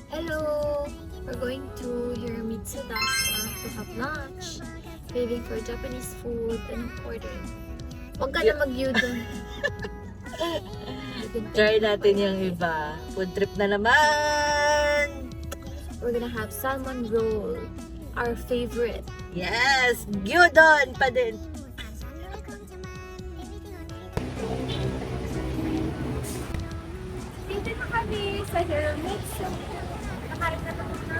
Hello! We're going to Hiromitsu Dasa to have lunch. Craving for Japanese food. Anong ordering? Huwag ka na mag-yudon. Try natin yung iba. Food trip na naman! We're gonna have salmon roll. Our favorite. Yes! Gyudon pa din! Dito na kami sa Hiromitsu. Nakain na naman na.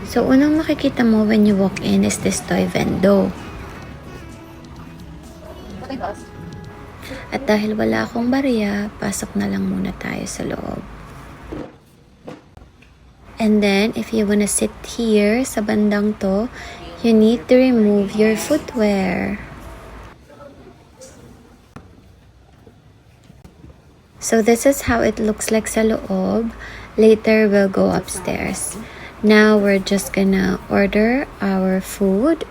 So, unang makikita mo when you walk in is this toy vendo. At dahil wala akong barya, pasok na lang muna tayo sa loob. And then, if you wanna sit here sa bandang to, you need to remove your footwear. So this is how it looks like sa loob. Later, we'll go upstairs. Now, we're just gonna order our food.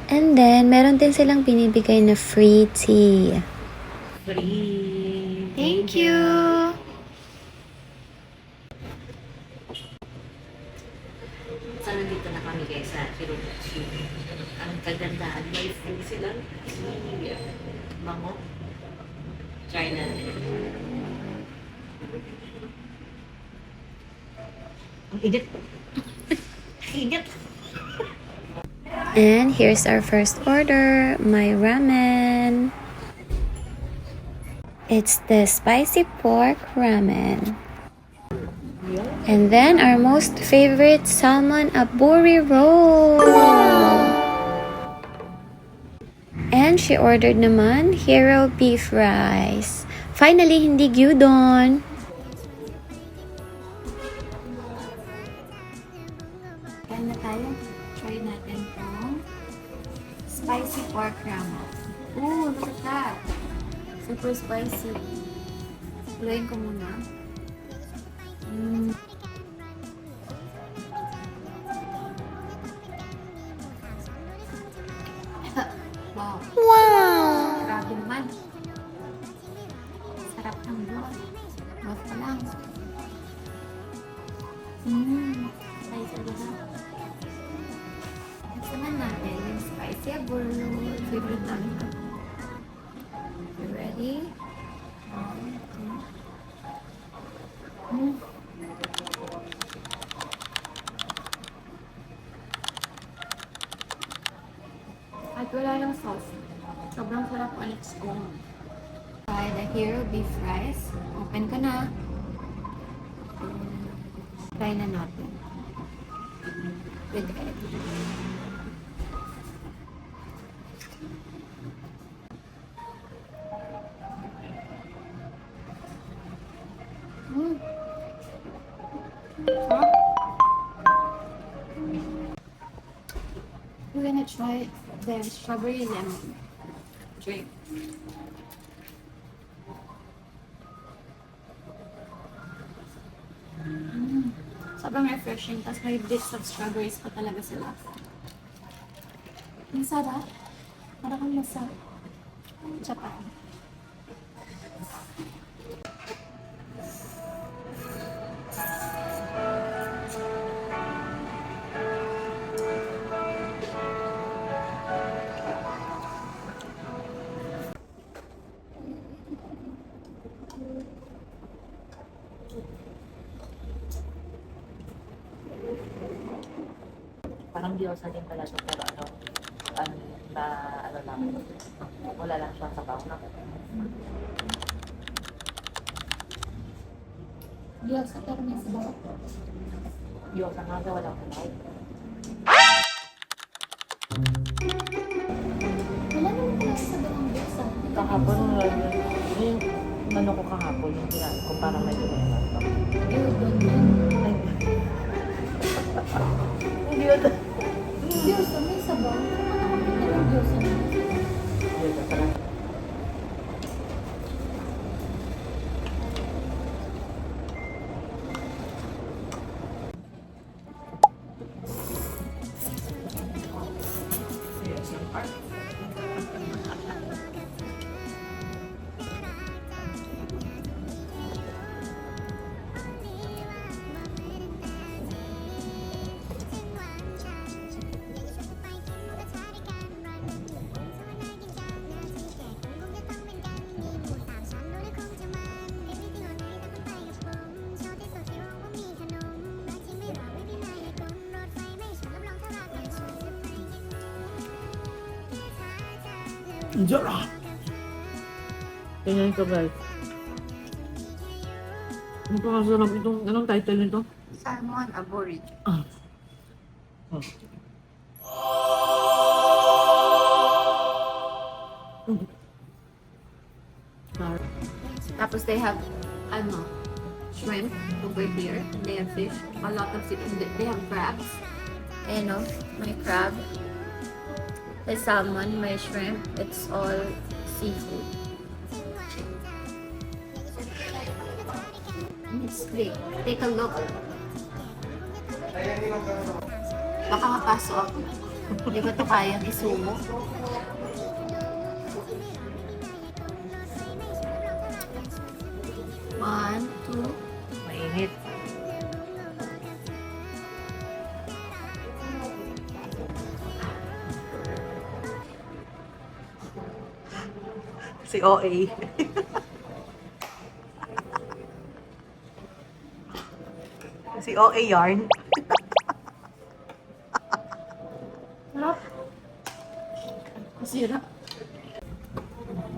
And then, meron din silang binibigay na free tea. Free! Thank you! So, nandito na kami guys sa Hiromitsu. Ang kagandahan, may free silang mango. Try natin. Ang init. Init. And here's our first order, my ramen. It's the spicy pork ramen. And then our most favorite salmon aburi roll. And she ordered naman hero beef rice. Finally, hindi gyudon. Kain na tayo. Try natin itong spicy pork ramen. Ooh, look at that. Super spicy. Tulayin ko muna. Wow. Wow! Grabe naman. Sarap ng buwan. Buwan pa lang. Spicy na. Nasaman natin yung spicy aburo. Favorite namin ito. You ready? At wala lang sauce. Sobrang sarap on its own. Try the hero beef rice. Open ko na. Try na natin. With egg. Sarap. We're gonna try the strawberry lemon drink. Sobrang refreshing, tapos may bits of strawberries pa talaga sila. Ang sarap. Parang kang nasa Japan. Parang diyosa din pala ito, pero lang, wala lang siyang sabaw na. Diyosa, pero may sabaw. Diyosa nga, walang sabaw. Wala naman talaga sabaw ng diyosa. Kahapon, yung ano ko kahapon, yung kinain ko parang medyo may sabaw. Gyudon yan. Hindi yun. Diyosa, may sabaw. Anong diyosa na? Diyosa pala. Ang sarap! Tingnan ko guys. Ang pakasarap itong, anong title nito? Salmon Aborigine. Ah. Oh. Sarap. Tapos they have, shrimp over here. They have fish. A lot of seafood. They have crabs. And my crab. The salmon, my shrimp. It's all seafood. It's big. Take a look. Baka mapasok. Hindi ko ito kayang isumo. One, two. Mainit. Si OA. Si OA yarn. Sarap. Masira.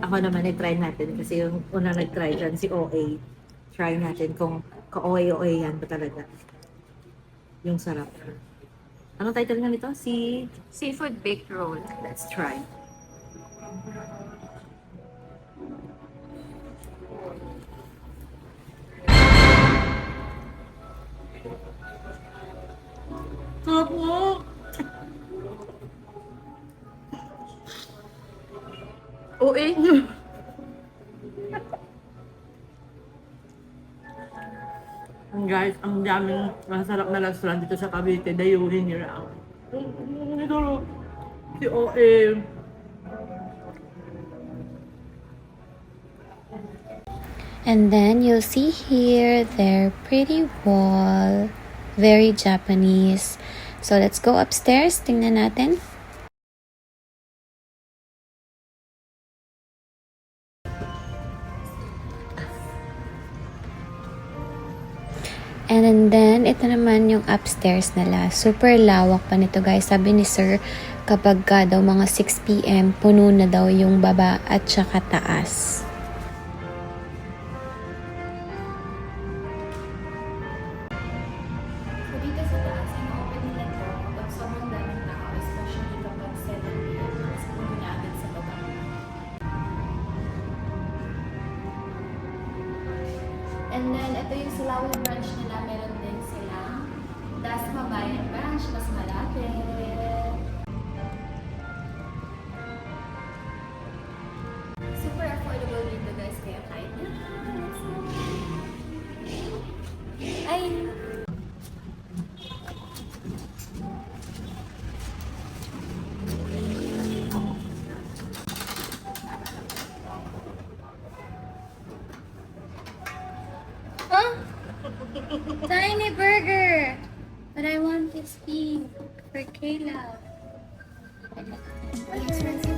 Ako naman, i-try natin kasi yung unang nag-try dyan, si OA. Try natin kung ka-OA-OA yan ba talaga. Yung sarap. Anong title nga nito? Seafood baked roll. Let's try. Sarap mo! OA. Guys, ang daming masarap na restaurant dito sa Cavite. Dayuhin nyo lang. Ito, si OA. And then you'll see here their pretty wall. Very Japanese. So let's go upstairs. Tingnan natin. And then, ito naman yung upstairs nila. Super lawak pa nito guys. Sabi ni sir, kapag ka daw mga 6 p.m., puno na daw yung baba at saka taas. So dito sa taas, ino-open nila to kapag sobrang daming tao, especially kapag 7 p.m. Kasi puno na agad sa baba. And then, ito yung Silawan branch nila. Meron din silang Dasma Bayan branch, mas malapit. Super affordable dito guys, kaya kahit na. Ay! Oh! Tiny burger! But I want this big for Kayla. Are you expensive?